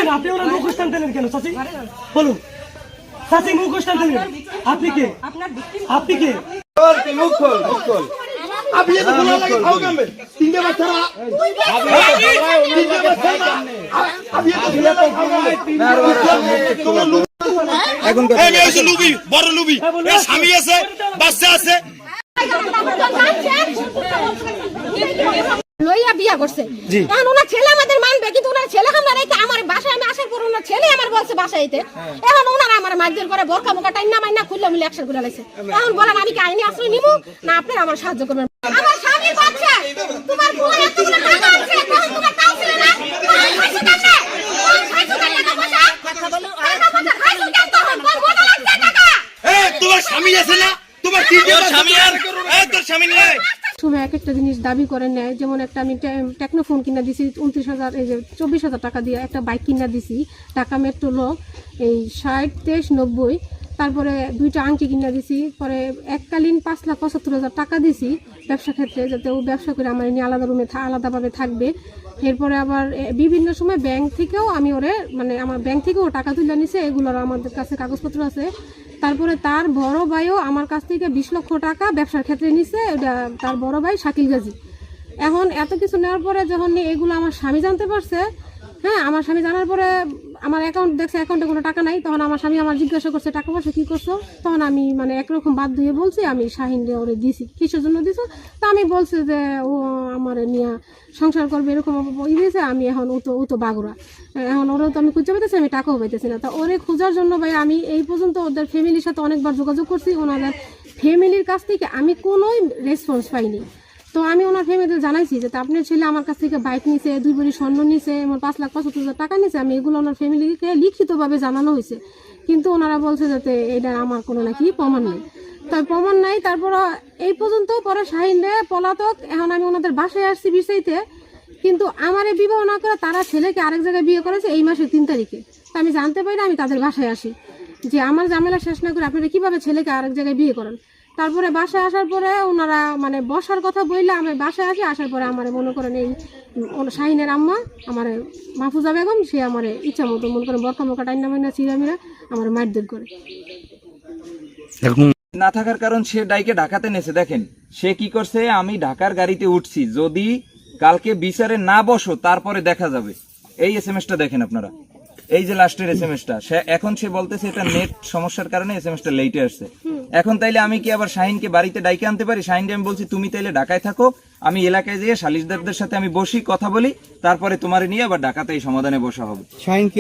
কেন আপনি ওনার মুখোশ টানতেলেন কেন চাচি বলুন চাচি মুখোশ টানতেলেন আপনি কে আপনি কে মুখ খোল आप ये तो बोला लगे खाओ कम में तीन के बच्चा अब ये तो बोला लगे खाओ कम में এখন এই মেয়ে লুবি বড় লুবি এর স্বামী আছে বাচ্চা আছে লইয়া বিয়া করছে এখন ওনার ছেলে আমাদের মানবে কিন্তু ওনার ছেলে আমরা রেখে আমার বাসায় আমি আসার পর ওনার ছেলে আমার বলছে বাসাইতে এখন ওনারা আমার মারধর করে বোরকা মোকা টাইনা মাইনা খুললে মিলে একশো করে লাইছে এখন বলেন আমি কি আইনি আশ্রয় নিব না আপনারা আমার সাহায্য করবেন আমার স্বামীর বাচ্চা তোমার বোন এতগুলো টাকা আছে তখন তোমার তাও ছিল না খাইছো কেন টাকা পয়সা কথা বলো খাইছো কেন তখন বোন লাগছে টাকা তোমার স্বামী আছে না তোমার তিন के স্বামী আর তোর স্বামী নেই সময় এক একটা জিনিস দাবি করে নেয় যেমন একটা আমি টেকনোফোন কিনা দিছি 29,000 এই যে 24,000 টাকা দিয়ে একটা বাইক কিনা দিছি টাকা মেট্রো লো এই 60 23 90 তারপরে দুইটা আংটি কিনা দিছি পরে এককালীন 5,75,000 টাকা দিছি ব্যবসা ক্ষেত্রে যাতে ও ব্যবসা করে আমার নিয়ে আলাদা রুমে আলাদাভাবে থাকবে এরপরে আবার বিভিন্ন সময় ব্যাংক থেকেও আমি ওরে মানে আমার ব্যাংক থেকেও টাকা তুলে নিছে এগুলোর আমাদের কাছে কাগজপত্র আছে তারপরে তার বড় ভাইও আমার কাছ থেকে 20 লক্ষ টাকা ব্যবসার ক্ষেত্রে নিছে এটা তার বড় ভাই শাকিল গাজী এখন এত কিছু নেওয়ার পরে যখন এগুলো আমার স্বামী জানতে পারছে হ্যাঁ আমার স্বামী জানার পরে আমার অ্যাকাউন্ট দেখছে অ্যাকাউন্টে কোনো টাকা নাই তখন আমার স্বামী আমার জিজ্ঞাসা করছে টাকা পয়সা কী করছো তখন আমি মানে একরকম বাধ্য হয়ে বলছি আমি শাহিন রে ওরে দিছি কিসের জন্য দিছো তা আমি বলছি যে ও আমার নিয়ে সংসার করবে এরকম দিয়েছে আমি এখন ও তো বাগুড়া এখন ওরা তো আমি খুঁজে পেতেছি আমি টাকাও পাইতেছি না তা ওরে খোঁজার জন্য ভাই আমি এই পর্যন্ত ওদের ফ্যামিলির সাথে অনেকবার যোগাযোগ করছি ওনাদের ফ্যামিলির কাছ থেকে আমি কোনোই রেসপন্স পাইনি তো আমি ওনার ফ্যামিলিতে জানাইছি যে আপনার ছেলে আমার কাছ থেকে বাইক নিছে 2 ভরি স্বর্ণ নিছে এমন 5,75,000 টাকা নিছে আমি এগুলো ওনার ফ্যামিলিকে লিখিতভাবে জানানো হয়েছে কিন্তু ওনারা বলছে যাতে এটা আমার কোনো নাকি প্রমাণ নেই তাই প্রমাণ নাই তারপর এই পর্যন্ত পরে শাহিন রে পলাতক এখন আমি ওনাদের বাসায় আসছি বিষয়তে কিন্তু আমার এই বিবাহ না করে তারা ছেলেকে আরেক জায়গায় বিয়ে করেছে এই মাসের 3 তারিখে তা আমি জানতে পারি আমি তাদের বাসায় আসি যে আমার ঝামেলা শেষ না করে আপনারা কীভাবে ছেলেকে আরেক জায়গায় বিয়ে করেন তারপরে বাসায় আসার পরে ওনারা মানে বসার কথা বললে আমি বাসায় আসি আসার পরে আমার মনে করেন এই শাহিনের আম্মা আমার মাহফুজা বেগম সে আমার ইচ্ছা মতো মনে করেন বরকা মোকা টাইনা মাইনা চিরামিরা আমার মারধর করে না থাকার কারণ সে ডাইকে ঢাকাতে নেছে দেখেন সে কি করছে আমি ঢাকার গাড়িতে উঠছি যদি কালকে বিচারে না বসো তারপরে দেখা যাবে এই এসএমএসটা দেখেন আপনারা এই যে লাস্টের এসএমএসটা এখন সে বলতেছে এটা নেট সমস্যার কারণে এসএমএসটা লেটে আসছে এখন তাইলে আমি কি আবার শাহিনকে বাড়িতে ডাইকে আনতে পারি শাহিনকে আমি বলছি তুমি তাইলে ঢাকায় থাকো আমি এলাকায় যেয়ে সালিশদারদের সাথে আমি বসি কথা বলি তারপরে তোমারে নিয়ে আবার ঢাকাতে এই সমাধানে বসা হবে শাহিন কি